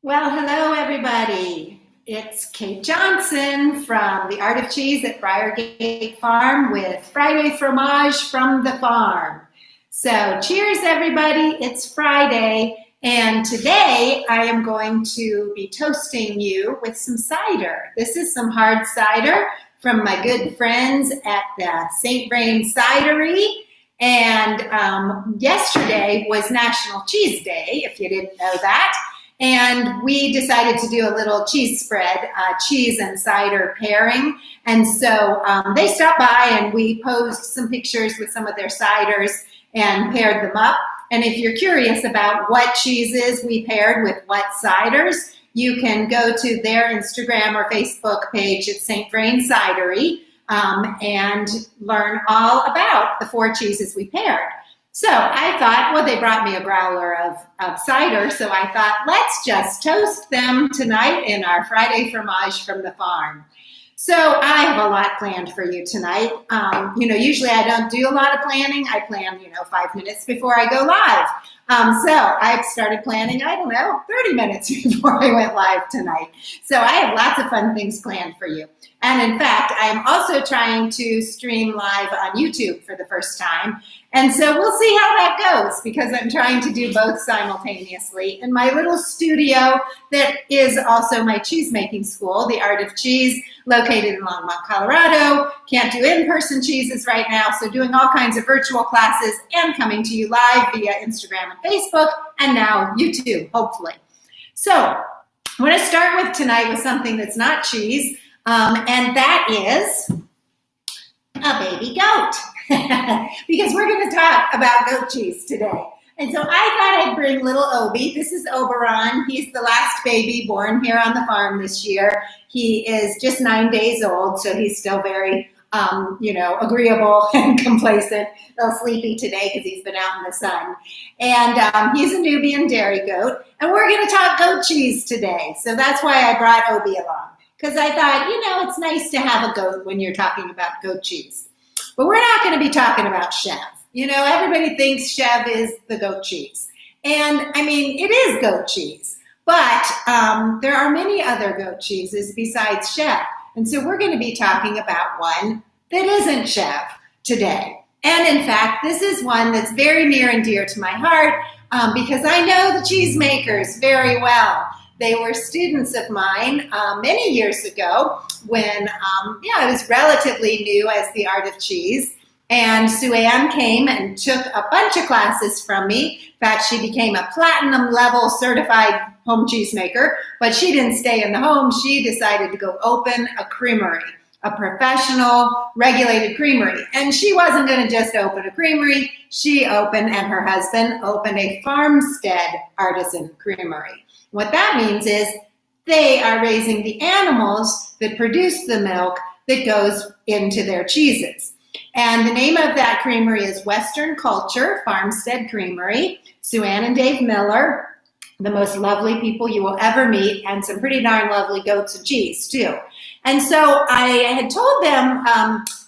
Well, hello, everybody. It's Kate Johnson from The Art of Cheese at Briargate Farm with Friday Fromage from the farm. So cheers, everybody. It's Friday, and today I am going to be toasting you with some cider. This is some hard cider from my good friends at the St. Vrain Cidery. And yesterday was National Cheese Day, if you didn't know that. And we decided to do a little cheese spread, cheese and cider pairing. And so they stopped by and we posed some pictures with some of their ciders and paired them up. And if you're curious about what cheeses we paired with what ciders, you can go to their Instagram or Facebook page at St. Vrain Cidery and learn all about the 4 cheeses we paired. So I thought, well, they brought me a growler of cider, so I thought, let's just toast them tonight in our Friday Fromage from the farm. So I have a lot planned for you tonight. Usually I don't do a lot of planning. I plan, 5 minutes before I go live. So I started planning, 30 minutes before I went live tonight. So I have lots of fun things planned for you. And in fact, I am also trying to stream live on YouTube for the first time. And so we'll see how that goes because I'm trying to do both simultaneously in my little studio that is also my cheese making school, The Art of Cheese, located in Longmont, Colorado. Can't do in-person cheeses right now, so doing all kinds of virtual classes and coming to you live via Instagram and Facebook, and now YouTube, hopefully. So I want to start with tonight with something that's not cheese, and that is a baby goat. Because we're going to talk about goat cheese today. And so I thought I'd bring little Obi. This is Oberon. He's the last baby born here on the farm this year. He is just 9 days old, so he's still very, agreeable and complacent. A little sleepy today because he's been out in the sun. And he's a Nubian dairy goat. And we're going to talk goat cheese today. So that's why I brought Obi along. Because I thought, it's nice to have a goat when you're talking about goat cheese. But we're not going to be talking about Chev. Everybody thinks Chev is the goat cheese. And, it is goat cheese. But there are many other goat cheeses besides Chev. And so we're going to be talking about one that isn't Chev today. And, in fact, this is one that's very near and dear to my heart because I know the cheesemakers very well. They were students of mine many years ago when I was relatively new as the Art of Cheese. And Sue Ann came and took a bunch of classes from me. In fact, she became a platinum level certified home cheesemaker, but she didn't stay in the home. She decided to go open a creamery, a professional regulated creamery. And she wasn't going to just open a creamery. She opened, and her husband opened, a farmstead artisan creamery. What that means is they are raising the animals that produce the milk that goes into their cheeses. And the name of that creamery is Western Culture Farmstead Creamery. Sue Ann and Dave Miller, the most lovely people you will ever meet, and some pretty darn lovely goats and cheese, too. And so I had told them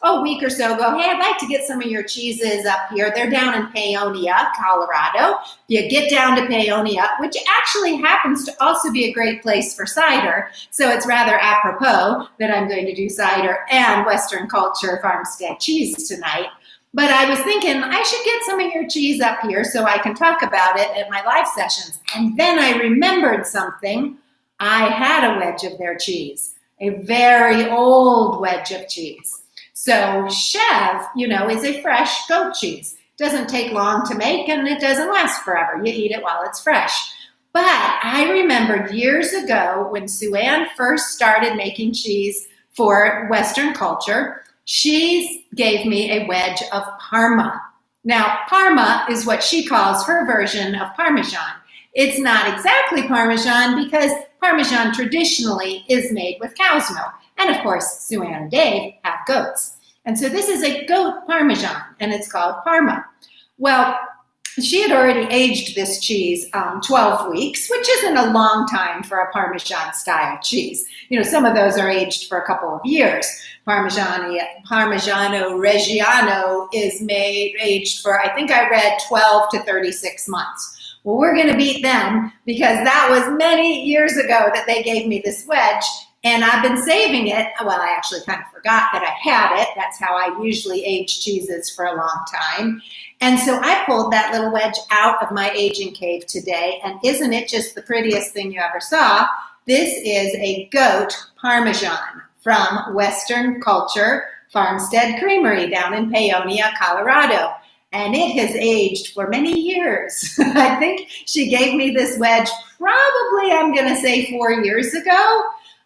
a week or so ago, hey, I'd like to get some of your cheeses up here. They're down in Paonia, Colorado. You get down to Paonia, which actually happens to also be a great place for cider. So it's rather apropos that I'm going to do cider and Western Culture Farmstead cheese tonight. But I was thinking I should get some of your cheese up here so I can talk about it at my live sessions. And then I remembered something. I had a wedge of their cheese, a very old wedge of cheese. So Chev, is a fresh goat cheese. Doesn't take long to make and it doesn't last forever. You eat it while it's fresh. But I remembered years ago when Sue Ann first started making cheese for Western Culture, she gave me a wedge of Parma. Now, Parma is what she calls her version of Parmesan. It's not exactly Parmesan because Parmesan traditionally is made with cow's milk. And of course, Sue Ann and Dave have goats. And so this is a goat Parmesan, and it's called Parma. Well, she had already aged this cheese 12 weeks, which isn't a long time for a Parmesan-style cheese. Some of those are aged for a couple of years. Parmigiano Reggiano is aged for, I think I read, 12 to 36 months. Well, we're going to beat them because that was many years ago that they gave me this wedge. And I've been saving it. Well, I actually kind of forgot that I had it. That's how I usually age cheeses for a long time. And so I pulled that little wedge out of my aging cave today. And isn't it just the prettiest thing you ever saw? This is a goat Parmesan from Western Culture Farmstead Creamery down in Paonia, Colorado. And it has aged for many years. I think she gave me this wedge probably, I'm going to say 4 years ago.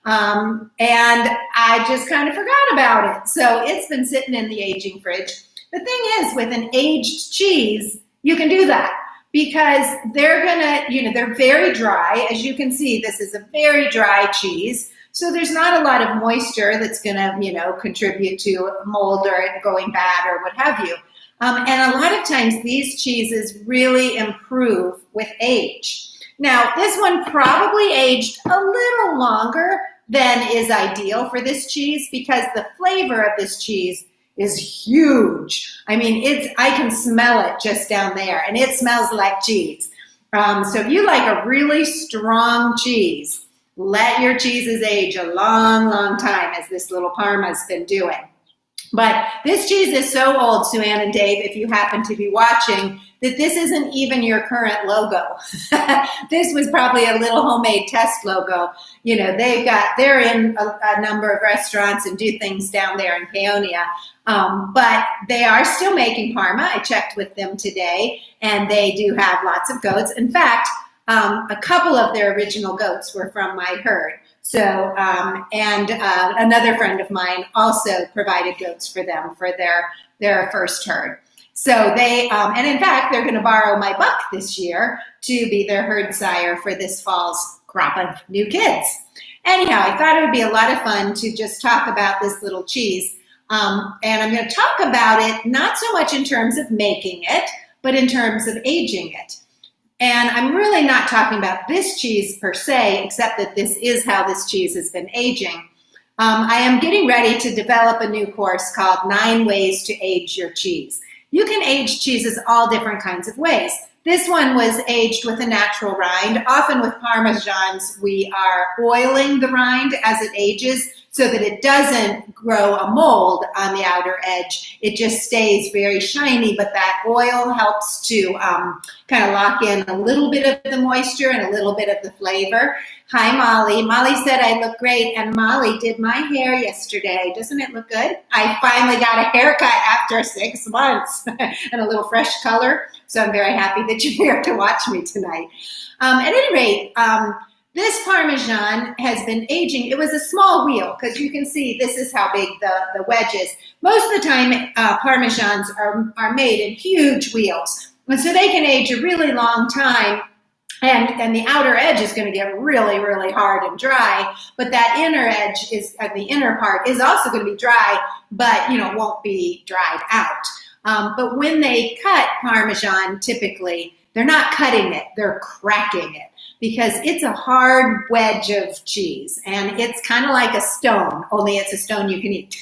And I just kind of forgot about it. So it's been sitting in the aging fridge. The thing is, with an aged cheese, you can do that because they're gonna, they're very dry. As you can see, this is a very dry cheese. So there's not a lot of moisture that's gonna, contribute to mold or going bad or what have you. And a lot of times these cheeses really improve with age. Now, this one probably aged a little longer than is ideal for this cheese because the flavor of this cheese is huge. I mean, I can smell it just down there, and it smells like cheese. So if you like a really strong cheese, let your cheeses age a long, long time, as this little Parm has been doing. But this cheese is so old, Sue Ann and Dave, if you happen to be watching, that this isn't even your current logo. This was probably a little homemade test logo. They're in a number of restaurants and do things down there in Paonia. But they are still making Parma. I checked with them today, and they do have lots of goats. In fact, a couple of their original goats were from my herd. So, and another friend of mine also provided goats for them for their first herd. So they, and in fact, they're going to borrow my buck this year to be their herd sire for this fall's crop of new kids. Anyhow, I thought it would be a lot of fun to just talk about this little cheese. And I'm going to talk about it not so much in terms of making it, but in terms of aging it. And I'm really not talking about this cheese per se, except that this is how this cheese has been aging. I am getting ready to develop a new course called 9 Ways to Age Your Cheese. You can age cheeses all different kinds of ways. This one was aged with a natural rind. Often with Parmesans, we are oiling the rind as it ages so that it doesn't grow a mold on the outer edge. It just stays very shiny, but that oil helps to kind of lock in a little bit of the moisture and a little bit of the flavor. Hi, Molly. Molly said I look great, and Molly did my hair yesterday. Doesn't it look good? I finally got a haircut after 6 months and a little fresh color, so I'm very happy that you're here to watch me tonight. At any rate, this Parmesan has been aging. It was a small wheel because you can see this is how big the wedge is. Most of the time, Parmesans are made in huge wheels, and so they can age a really long time. And the outer edge is going to get really, really hard and dry, but that inner edge the inner part is also going to be dry, but won't be dried out. But when they cut Parmesan, typically they're not cutting it; they're cracking it because it's a hard wedge of cheese, and it's kind of like a stone, only it's a stone you can eat.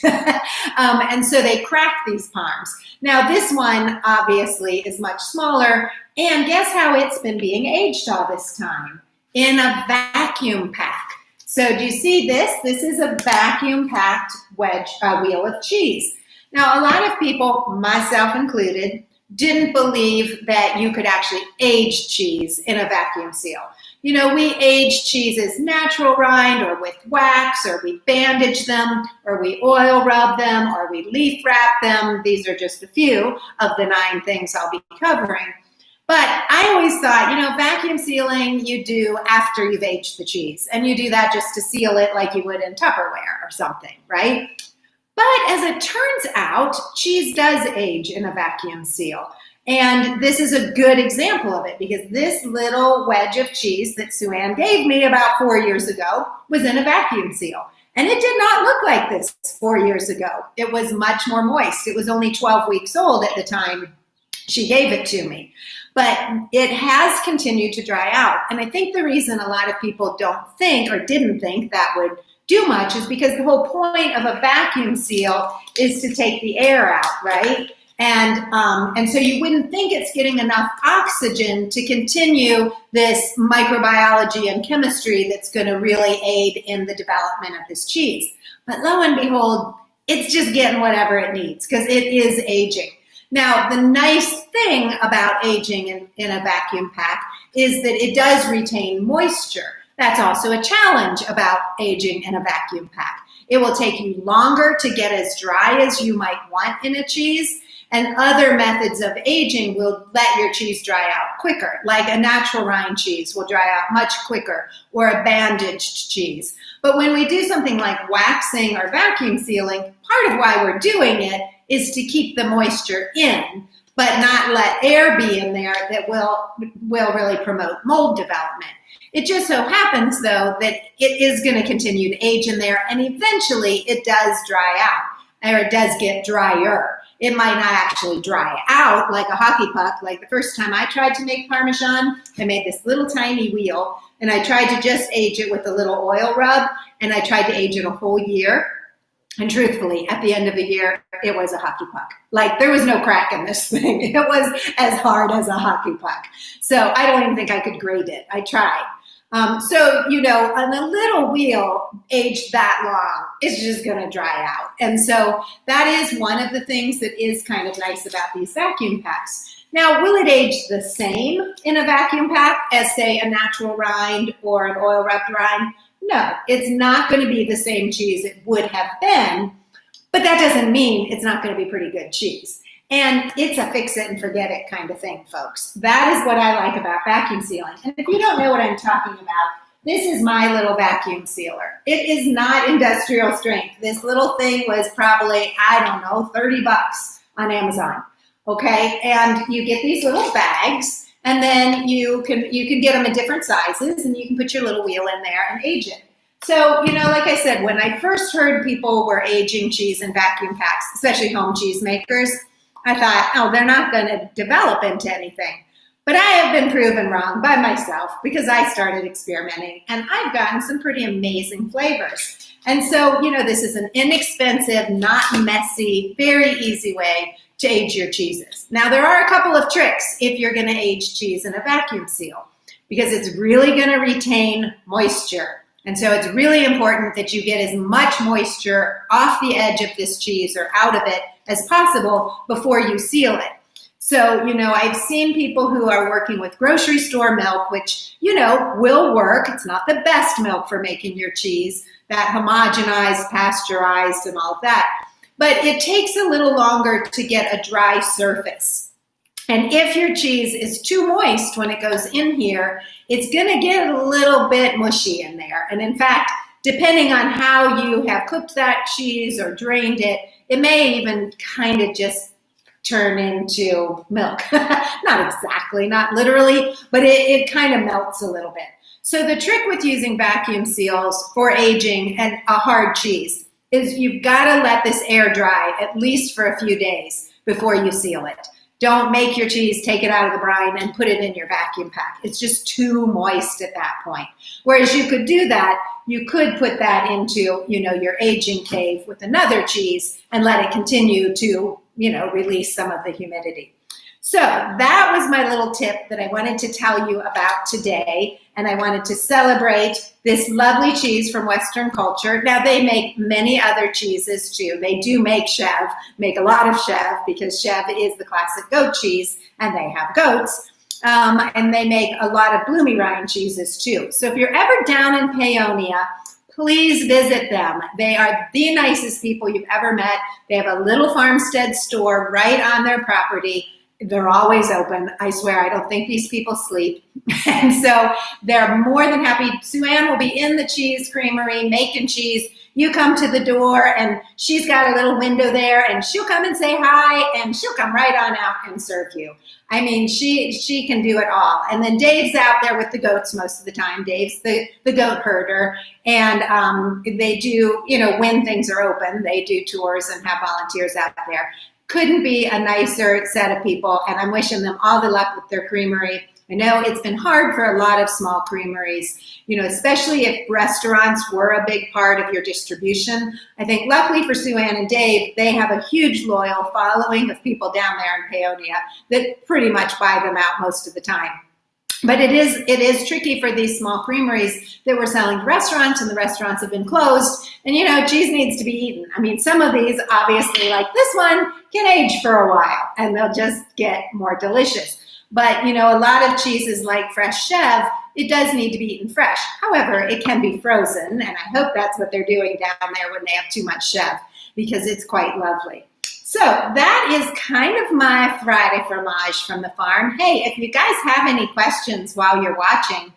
And so they crack these Parms. Now this one obviously is much smaller. And guess how it's been being aged all this time? In a vacuum pack. So do you see this? This is a vacuum-packed wheel of cheese. Now, a lot of people, myself included, didn't believe that you could actually age cheese in a vacuum seal. We age cheeses natural rind or with wax, or we bandage them, or we oil rub them, or we leaf wrap them. These are just a few of the 9 things I'll be covering. But I always thought, vacuum sealing you do after you've aged the cheese. And you do that just to seal it like you would in Tupperware or something, right? But as it turns out, cheese does age in a vacuum seal. And this is a good example of it because this little wedge of cheese that Sue Ann gave me about 4 years ago was in a vacuum seal. And it did not look like this 4 years ago. It was much more moist. It was only 12 weeks old at the time she gave it to me. But it has continued to dry out. And I think the reason a lot of people don't think or didn't think that would do much is because the whole point of a vacuum seal is to take the air out, right? And so you wouldn't think it's getting enough oxygen to continue this microbiology and chemistry that's going to really aid in the development of this cheese. But lo and behold, it's just getting whatever it needs because it is aging. Now, the nice thing about aging in a vacuum pack is that it does retain moisture. That's also a challenge about aging in a vacuum pack. It will take you longer to get as dry as you might want in a cheese, and other methods of aging will let your cheese dry out quicker, like a natural rind cheese will dry out much quicker, or a bandaged cheese. But when we do something like waxing or vacuum sealing, part of why we're doing it is to keep the moisture in, but not let air be in there that will really promote mold development. It just so happens, though, that it is going to continue to age in there, and eventually it does dry out, or it does get drier. It might not actually dry out like a hockey puck. Like the first time I tried to make Parmesan, I made this little tiny wheel, and I tried to just age it with a little oil rub, and I tried to age it a whole year. And truthfully, at the end of the year, it was a hockey puck. Like, there was no crack in this thing. It was as hard as a hockey puck. So I don't even think I could grade it. I tried. So, on a little wheel aged that long, it's just going to dry out. And so that is one of the things that is kind of nice about these vacuum packs. Now, will it age the same in a vacuum pack as, say, a natural rind or an oil rubbed rind? No, it's not going to be the same cheese it would have been, but that doesn't mean it's not going to be pretty good cheese. And it's a fix it and forget it kind of thing, folks. That is what I like about vacuum sealing. And if you don't know what I'm talking about, this is my little vacuum sealer. It is not industrial strength. This little thing was probably, $30 on Amazon. Okay, and you get these little bags, and then you can get them in different sizes, and you can put your little wheel in there and age it. So, like I said, when I first heard people were aging cheese in vacuum packs, especially home cheese makers, I thought, oh, they're not going to develop into anything. But I have been proven wrong by myself because I started experimenting, and I've gotten some pretty amazing flavors. And so, this is an inexpensive, not messy, very easy way to age your cheeses. Now, there are a couple of tricks if you're going to age cheese in a vacuum seal, because it's really going to retain moisture. And so it's really important that you get as much moisture off the edge of this cheese or out of it as possible before you seal it. So, I've seen people who are working with grocery store milk, which, will work. It's not the best milk for making your cheese, that homogenized, pasteurized, and all of that. But it takes a little longer to get a dry surface. And if your cheese is too moist when it goes in here, it's going to get a little bit mushy in there. And in fact, depending on how you have cooked that cheese or drained it, it may even kind of just turn into milk. Not exactly, not literally, but it kind of melts a little bit. So the trick with using vacuum seals for aging and a hard cheese is you've got to let this air dry at least for a few days before you seal it. Don't make your cheese, take it out of the brine and put it in your vacuum pack. It's just too moist at that point. Whereas you could do that, you could put that into, your aging cave with another cheese and let it continue to, release some of the humidity. So that was my little tip that I wanted to tell you about today. And I wanted to celebrate this lovely cheese from Western Culture. Now, they make many other cheeses too. They do make Chev, make a lot of Chev, because Chev is the classic goat cheese and they have goats. And they make a lot of bloomy rind cheeses too. So if you're ever down in Paonia, please visit them. They are the nicest people you've ever met. They have a little farmstead store right on their property. They're always open. I swear, I don't think these people sleep. And so they're more than happy. Sue Ann will be in the cheese creamery making cheese. You come to the door and she's got a little window there and she'll come and say hi and she'll come right on out and serve you. I mean, she can do it all. And then Dave's out there with the goats most of the time. Dave's the goat herder. And they do, when things are open, they do tours and have volunteers out there. Couldn't be a nicer set of people, and I'm wishing them all the luck with their creamery. I know it's been hard for a lot of small creameries, especially if restaurants were a big part of your distribution. I think luckily for Sue Ann and Dave, they have a huge loyal following of people down there in Paonia that pretty much buy them out most of the time. But it is tricky for these small creameries that we're selling to restaurants, and the restaurants have been closed. And cheese needs to be eaten. I mean, some of these, obviously, like this one, can age for a while, and they'll just get more delicious. But a lot of cheeses like fresh Chev, it does need to be eaten fresh. However, it can be frozen, and I hope that's what they're doing down there when they have too much Chev, because it's quite lovely. So that is kind of my Friday fromage from the farm. Hey, if you guys have any questions while you're watching,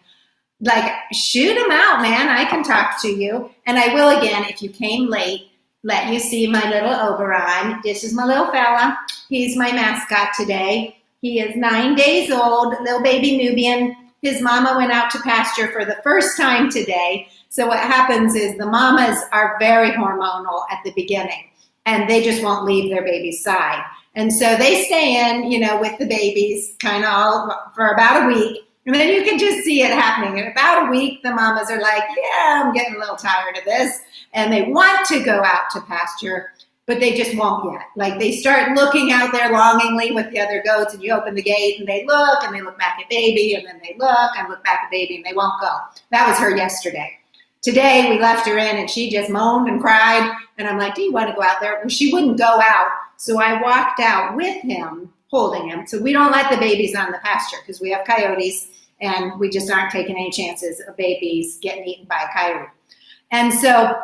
shoot them out, man. I can talk to you. And I will again, if you came late, let you see my little Oberon. This is my little fella. He's my mascot today. He is 9 days old, little baby Nubian. His mama went out to pasture for the first time today. So what happens is the mamas are very hormonal at the beginning, and they just won't leave their baby's side. And so they stay in, with the babies kind of all for about a week. And then you can just see it happening. In about a week, the mamas are like, yeah, I'm getting a little tired of this. And they want to go out to pasture, but they just won't yet. They start looking out there longingly with the other goats, and you open the gate and they look back at baby, and then they look and look back at baby, and they won't go. That was her yesterday. Today, we left her in, and she just moaned and cried. And I'm like, do you want to go out there? Well, she wouldn't go out. So I walked out with him, holding him. So we don't let the babies on the pasture because we have coyotes, and we just aren't taking any chances of babies getting eaten by a coyote. And so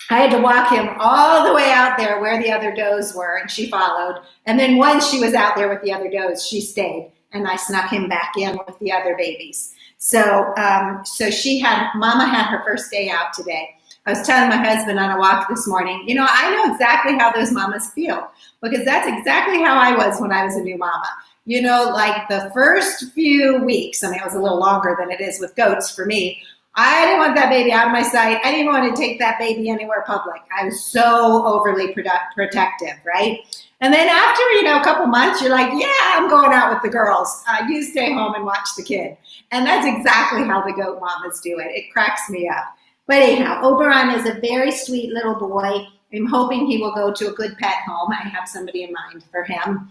I had to walk him all the way out there where the other does were, and she followed. And then once she was out there with the other does, she stayed, and I snuck him back in with the other babies. So Mama had her first day out today. I was telling my husband on a walk this morning, I know exactly how those mamas feel, because that's exactly how I was when I was a new mama. The first few weeks, it was a little longer than it is with goats for me. I didn't want that baby out of my sight. I didn't want to take that baby anywhere public. I was so overly protective, right? And then after, a couple months, you're like, yeah, I'm going out with the girls. You stay home and watch the kid. And that's exactly how the goat mamas do it. It cracks me up. But anyhow, Oberon is a very sweet little boy. I'm hoping he will go to a good pet home. I have somebody in mind for him.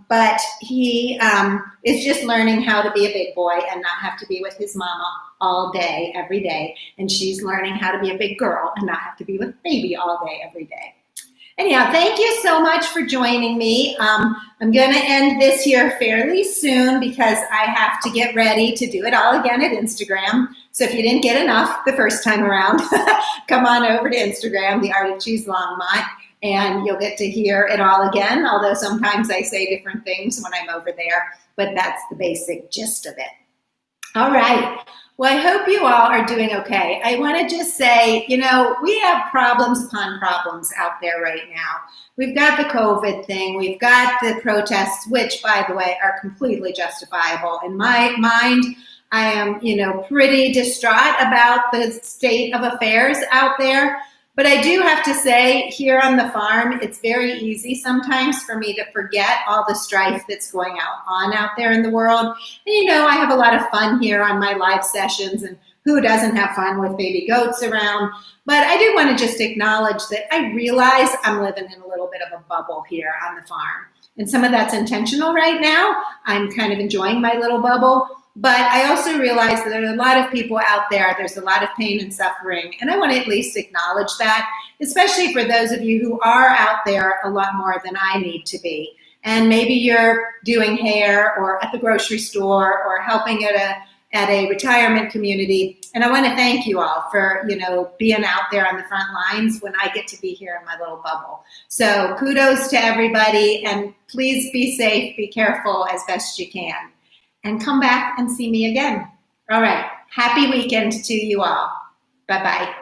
But he is just learning how to be a big boy and not have to be with his mama all day, every day. And she's learning how to be a big girl and not have to be with baby all day, every day. Anyhow, thank you so much for joining me. I'm going to end this here fairly soon because I have to get ready to do it all again at Instagram. So if you didn't get enough the first time around, come on over to Instagram, The Art of Cheese Longmont, and you'll get to hear it all again, although sometimes I say different things when I'm over there, but that's the basic gist of it. All right. Well, I hope you all are doing okay. I want to just say, we have problems upon problems out there right now. We've got the COVID thing. We've got the protests, which, by the way, are completely justifiable. In my mind, I am, pretty distraught about the state of affairs out there. But I do have to say, here on the farm, it's very easy sometimes for me to forget all the strife that's going on out there in the world. And I have a lot of fun here on my live sessions, and who doesn't have fun with baby goats around? But I do want to just acknowledge that I realize I'm living in a little bit of a bubble here on the farm. And some of that's intentional right now. I'm kind of enjoying my little bubble. But I also realize that there are a lot of people out there, there's a lot of pain and suffering, and I want to at least acknowledge that, especially for those of you who are out there a lot more than I need to be. And maybe you're doing hair or at the grocery store or helping at a retirement community. And I want to thank you all for, being out there on the front lines when I get to be here in my little bubble. So kudos to everybody, and please be safe, be careful as best you can. And come back and see me again. All right. Happy weekend to you all. Bye-bye.